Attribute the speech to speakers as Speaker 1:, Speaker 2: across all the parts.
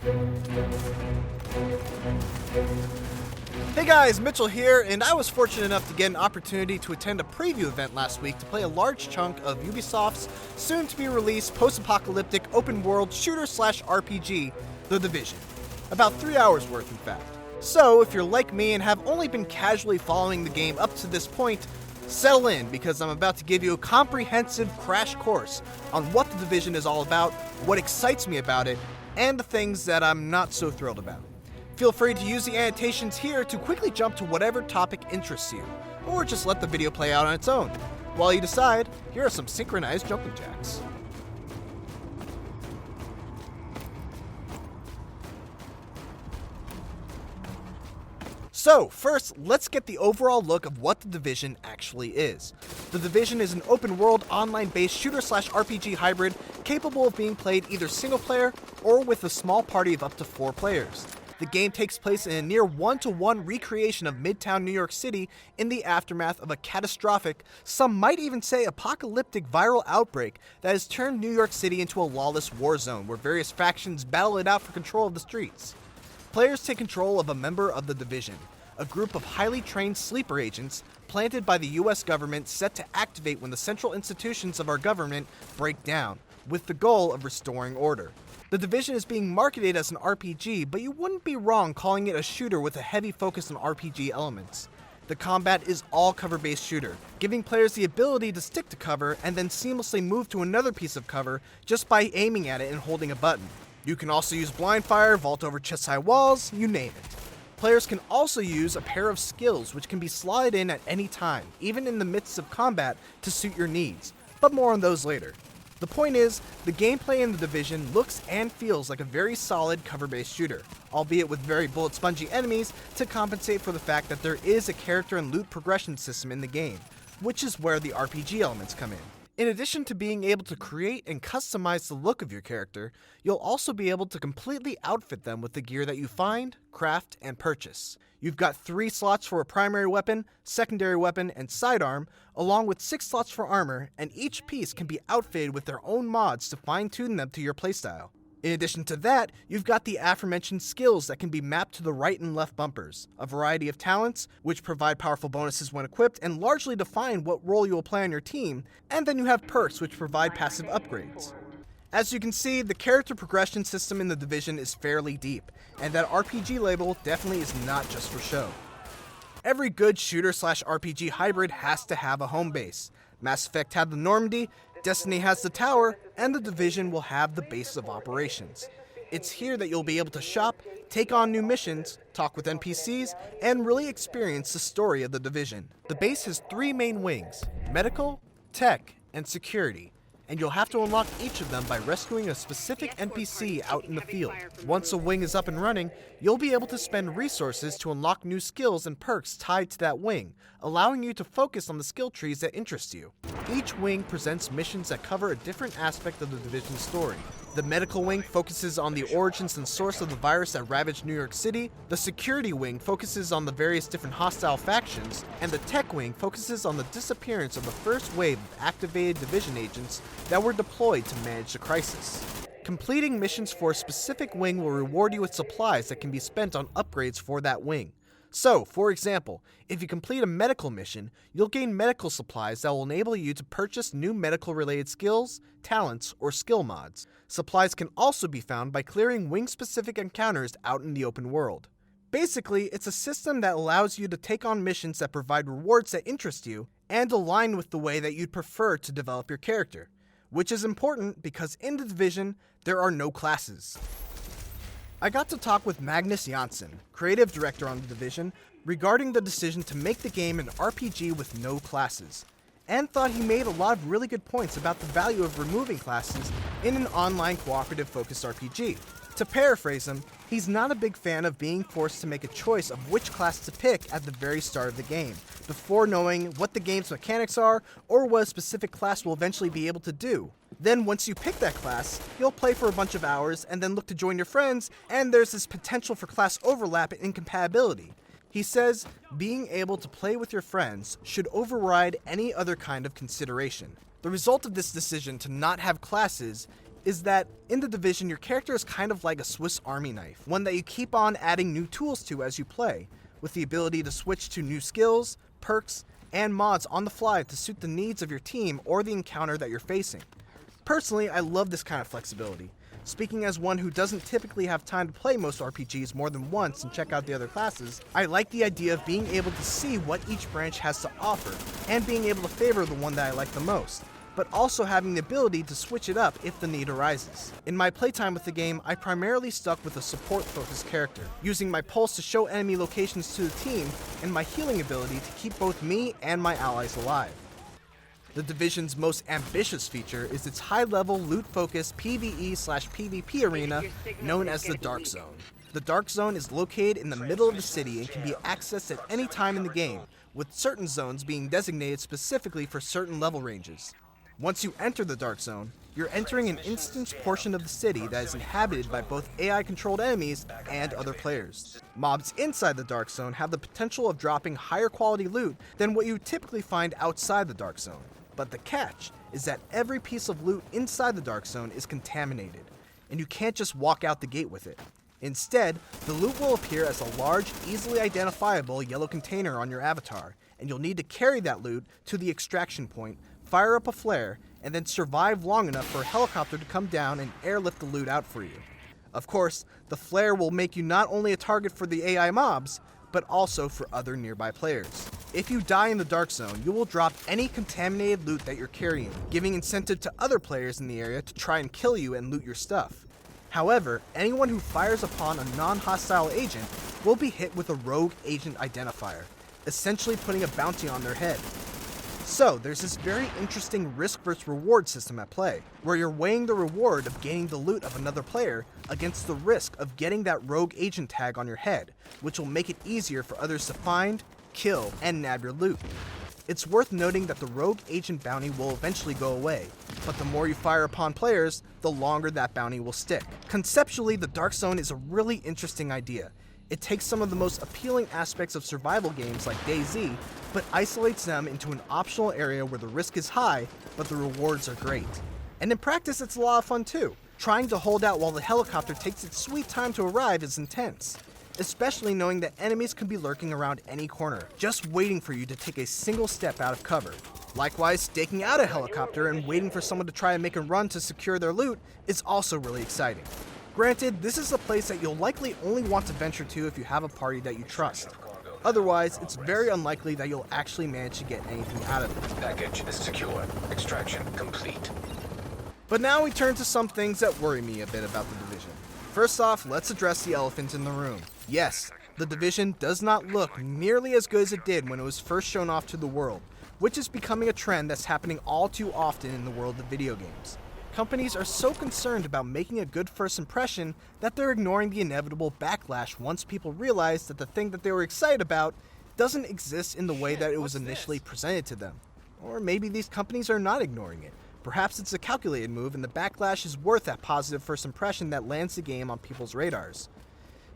Speaker 1: Hey guys, Mitchell here, and I was fortunate enough to get an opportunity to attend a preview event last week to play a large chunk of Ubisoft's soon-to-be-released post-apocalyptic open-world shooter/RPG, The Division. About 3 hours worth, in fact. So, if you're like me and have only been casually following the game up to this point, settle in, because I'm about to give you a comprehensive crash course on what The Division is all about, what excites me about it, and the things that I'm not so thrilled about. Feel free to use the annotations here to quickly jump to whatever topic interests you, or just let the video play out on its own. While you decide, here are some synchronized jumping jacks. So, first, let's get the overall look of what The Division actually is. The Division is an open-world, online-based shooter/RPG hybrid capable of being played either single-player or with a small party of up to 4 players. The game takes place in a near one-to-one recreation of Midtown New York City in the aftermath of a catastrophic, some might even say apocalyptic viral outbreak that has turned New York City into a lawless war zone where various factions battle it out for control of the streets. Players take control of a member of the Division, a group of highly trained sleeper agents planted by the US government set to activate when the central institutions of our government break down, with the goal of restoring order. The Division is being marketed as an RPG, but you wouldn't be wrong calling it a shooter with a heavy focus on RPG elements. The combat is all cover-based shooter, giving players the ability to stick to cover and then seamlessly move to another piece of cover just by aiming at it and holding a button. You can also use blind fire, vault over chest-high walls, you name it. Players can also use a pair of skills which can be slotted in at any time, even in the midst of combat, to suit your needs, but more on those later. The point is, the gameplay in The Division looks and feels like a very solid cover-based shooter, albeit with very bullet-spongy enemies to compensate for the fact that there is a character and loot progression system in the game, which is where the RPG elements come in. In addition to being able to create and customize the look of your character, you'll also be able to completely outfit them with the gear that you find, craft, and purchase. You've got 3 slots for a primary weapon, secondary weapon, and sidearm, along with 6 slots for armor, and each piece can be outfitted with their own mods to fine-tune them to your playstyle. In addition to that, you've got the aforementioned skills that can be mapped to the right and left bumpers, a variety of talents, which provide powerful bonuses when equipped and largely define what role you will play on your team, and then you have perks which provide passive upgrades. As you can see, the character progression system in The Division is fairly deep, and that RPG label definitely is not just for show. Every good shooter/RPG hybrid has to have a home base. Mass Effect had the Normandy, Destiny has the Tower, and The Division will have the base of operations. It's here that you'll be able to shop, take on new missions, talk with NPCs, and really experience the story of The Division. The base has 3 main wings: medical, tech, and security, and you'll have to unlock each of them by rescuing a specific NPC out in the field. Once a wing is up and running, you'll be able to spend resources to unlock new skills and perks tied to that wing, allowing you to focus on the skill trees that interest you. Each wing presents missions that cover a different aspect of the Division story. The medical wing focuses on the origins and source of the virus that ravaged New York City, the security wing focuses on the various different hostile factions, and the tech wing focuses on the disappearance of the first wave of activated Division agents that were deployed to manage the crisis. Completing missions for a specific wing will reward you with supplies that can be spent on upgrades for that wing. So, for example, if you complete a medical mission, you'll gain medical supplies that will enable you to purchase new medical-related skills, talents, or skill mods. Supplies can also be found by clearing wing-specific encounters out in the open world. Basically, it's a system that allows you to take on missions that provide rewards that interest you and align with the way that you'd prefer to develop your character, which is important because in The Division, there are no classes. I got to talk with Magnus Janssen, creative director on The Division, regarding the decision to make the game an RPG with no classes, and thought he made a lot of really good points about the value of removing classes in an online cooperative-focused RPG. To paraphrase him, he's not a big fan of being forced to make a choice of which class to pick at the very start of the game, before knowing what the game's mechanics are or what a specific class will eventually be able to do. Then once you pick that class, you'll play for a bunch of hours and then look to join your friends, and there's this potential for class overlap and incompatibility. He says being able to play with your friends should override any other kind of consideration. The result of this decision to not have classes is that in The Division, your character is kind of like a Swiss Army knife, one that you keep on adding new tools to as you play, with the ability to switch to new skills, perks, and mods on the fly to suit the needs of your team or the encounter that you're facing. Personally, I love this kind of flexibility. Speaking as one who doesn't typically have time to play most RPGs more than once and check out the other classes, I like the idea of being able to see what each branch has to offer, and being able to favor the one that I like the most, but also having the ability to switch it up if the need arises. In my playtime with the game, I primarily stuck with a support-focused character, using my pulse to show enemy locations to the team, and my healing ability to keep both me and my allies alive. The Division's most ambitious feature is its high-level, loot-focused PvE/PvP arena known as the Dark Zone. The Dark Zone is located in the middle of the city and can be accessed at any time in the game, with certain zones being designated specifically for certain level ranges. Once you enter the Dark Zone, you're entering an instanced portion of the city that is inhabited by both AI-controlled enemies and other players. Mobs inside the Dark Zone have the potential of dropping higher quality loot than what you typically find outside the Dark Zone. But the catch is that every piece of loot inside the Dark Zone is contaminated, and you can't just walk out the gate with it. Instead, the loot will appear as a large, easily identifiable yellow container on your avatar, and you'll need to carry that loot to the extraction point, fire up a flare, and then survive long enough for a helicopter to come down and airlift the loot out for you. Of course, the flare will make you not only a target for the AI mobs, but also for other nearby players. If you die in the Dark Zone, you will drop any contaminated loot that you're carrying, giving incentive to other players in the area to try and kill you and loot your stuff. However, anyone who fires upon a non-hostile agent will be hit with a rogue agent identifier, essentially putting a bounty on their head. So, there's this very interesting risk versus reward system at play, where you're weighing the reward of gaining the loot of another player against the risk of getting that rogue agent tag on your head, which will make it easier for others to find, kill, and nab your loot. It's worth noting that the rogue agent bounty will eventually go away, but the more you fire upon players, the longer that bounty will stick. Conceptually, the Dark Zone is a really interesting idea. It takes some of the most appealing aspects of survival games like DayZ, but isolates them into an optional area where the risk is high, but the rewards are great. And in practice, it's a lot of fun too. Trying to hold out while the helicopter takes its sweet time to arrive is intense, especially knowing that enemies can be lurking around any corner, just waiting for you to take a single step out of cover. Likewise, staking out a helicopter and waiting for someone to try and make a run to secure their loot is also really exciting. Granted, this is a place that you'll likely only want to venture to if you have a party that you trust. Otherwise, it's very unlikely that you'll actually manage to get anything out of it.
Speaker 2: Package is secure. Extraction complete.
Speaker 1: But now we turn to some things that worry me a bit about The Division. First off, let's address the elephant in the room. Yes, The Division does not look nearly as good as it did when it was first shown off to the world, which is becoming a trend that's happening all too often in the world of video games. Companies are so concerned about making a good first impression that they're ignoring the inevitable backlash once people realize that the thing that they were excited about doesn't exist in the way that it was initially presented to them. Or maybe these companies are not ignoring it. Perhaps it's a calculated move and the backlash is worth that positive first impression that lands the game on people's radars.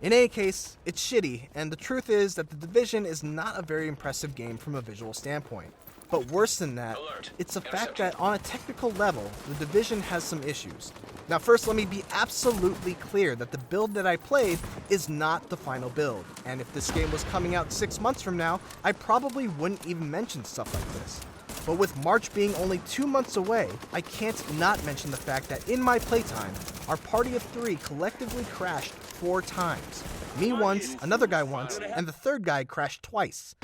Speaker 1: In any case, it's shitty, and the truth is that The Division is not a very impressive game from a visual standpoint. But worse than that, it's the fact that on a technical level, The Division has some issues. Now first, let me be absolutely clear that the build that I played is not the final build, and if this game was coming out 6 months from now, I probably wouldn't even mention stuff like this. But with March being only 2 months away, I can't not mention the fact that in my playtime, our party of 3 collectively crashed 4 times. Me once, another guy once, and the third guy crashed twice.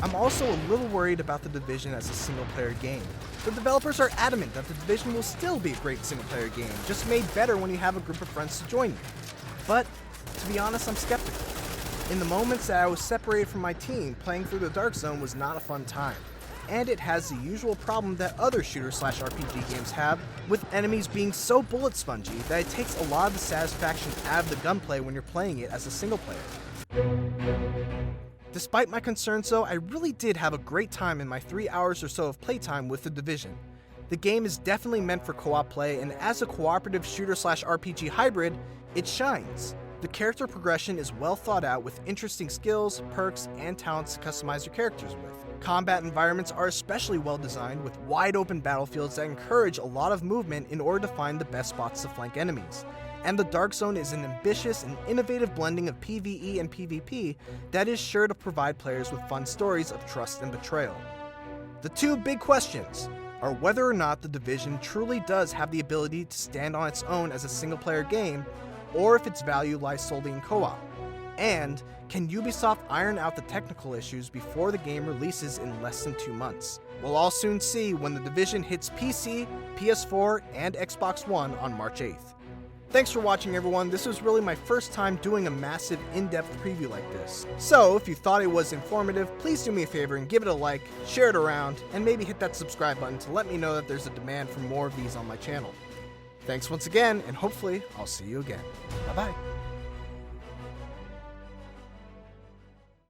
Speaker 1: I'm also a little worried about The Division as a single-player game. The developers are adamant that The Division will still be a great single-player game, just made better when you have a group of friends to join you. But, to be honest, I'm skeptical. In the moments that I was separated from my team, playing through the Dark Zone was not a fun time. And it has the usual problem that other shooter/RPG games have, with enemies being so bullet spongy that it takes a lot of the satisfaction out of the gunplay when you're playing it as a single player. Despite my concerns though, I really did have a great time in my 3 hours or so of playtime with The Division. The game is definitely meant for co-op play, and as a cooperative shooter/RPG hybrid, it shines. The character progression is well thought out with interesting skills, perks, and talents to customize your characters with. Combat environments are especially well designed with wide open battlefields that encourage a lot of movement in order to find the best spots to flank enemies. And the Dark Zone is an ambitious and innovative blending of PvE and PvP that is sure to provide players with fun stories of trust and betrayal. The two big questions are whether or not The Division truly does have the ability to stand on its own as a single-player game, or if its value lies solely in co-op. And can Ubisoft iron out the technical issues before the game releases in less than 2 months? We'll all soon see when The Division hits PC, PS4, and Xbox One on March 8th. Thanks for watching, everyone. This was really my first time doing a massive in-depth preview like this. So if you thought it was informative, please do me a favor and give it a like, share it around, and maybe hit that subscribe button to let me know that there's a demand for more of these on my channel. Thanks once again, and hopefully I'll see you again. Bye-bye.